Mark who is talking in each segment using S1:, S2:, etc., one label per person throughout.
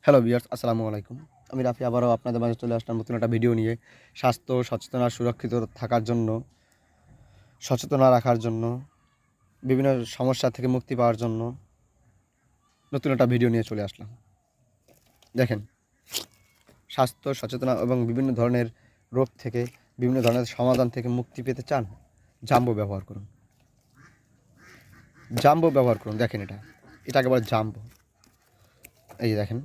S1: Hello viewers, আসসালামু আলাইকুম। আমি রাফি আবারও আপনাদের মাঝে চলে আসলাম নতুন একটা ভিডিও নিয়ে। স্বাস্থ্য সচেতন আর সুরক্ষিত থাকার জন্য, সচেতন রাখার জন্য, বিভিন্ন সমস্যা থেকে মুক্তি পাওয়ার জন্য নতুন একটা ভিডিও নিয়ে চলে আসলাম। দেখেন, স্বাস্থ্য সচেতন এবং বিভিন্ন ধরনের রোগ থেকে, বিভিন্ন ধরনের সমাধান থেকে মুক্তি পেতে চান? জাম্বো ব্যবহার করুন। জাম্বো ব্যবহার করুন। দেখেন, এটাকে বলে জাম্বো। এই যে দেখেন,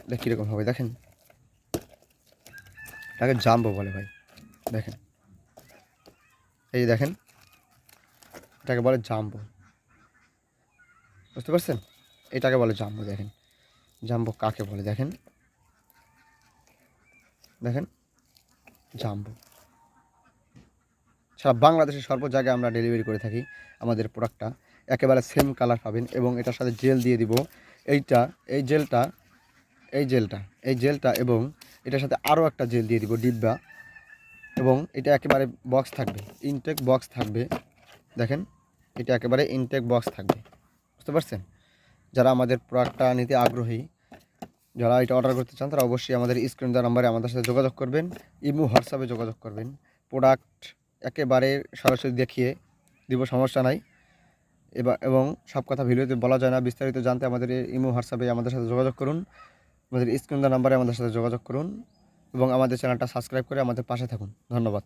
S1: এটা কীরকম হবে দেখেন, এটাকে জাম্বো বলে ভাই। দেখেন, এই যে দেখেন, এটাকে বলে জাম্বো। বুঝতে পারছেন? এটাকে বলে জাম্বো। দেখেন, জাম্বো কাকে বলে দেখেন, দেখেন জাম্বো। সারা বাংলাদেশের সর্ব জায়গায় আমরা ডেলিভারি করে থাকি আমাদের প্রোডাক্টটা। একেবারে সেম কালার পাবেন এবং এটার সাথে জেল দিয়ে দিব। এইটা, এই জেলটা, এই জেলটা এবং এটার সাথে আরও একটা জেল দিয়ে দিব ডিব্বা, এবং এটা একেবারে বক্স থাকবে, ইনটেক বক্স থাকবে। দেখেন, এটা একেবারে ইনটেক বক্স থাকবে। বুঝতে পারছেন? যারা আমাদের প্রোডাক্টটা নিতে আগ্রহী, যারা এটা অর্ডার করতে চান, তারা অবশ্যই আমাদের স্ক্রিন দেওয়া নাম্বারে আমাদের সাথে যোগাযোগ করবেন। ইমো হোয়াটসঅ্যাপে যোগাযোগ করবেন। প্রোডাক্ট একেবারে সরাসরি দেখিয়ে দিব, সমস্যা নাই। এবং সব কথা ভিডিওতে বলা যায় না। বিস্তারিত জানতে আমাদের ইমো হোয়াটসঅ্যাপে আমাদের সাথে যোগাযোগ করুন। আমাদের স্ক্রিন দেওয়া নাম্বারে আমাদের সাথে যোগাযোগ করুন এবং আমাদের চ্যানেলটা সাবস্ক্রাইব করে আমাদের পাশে থাকুন। ধন্যবাদ।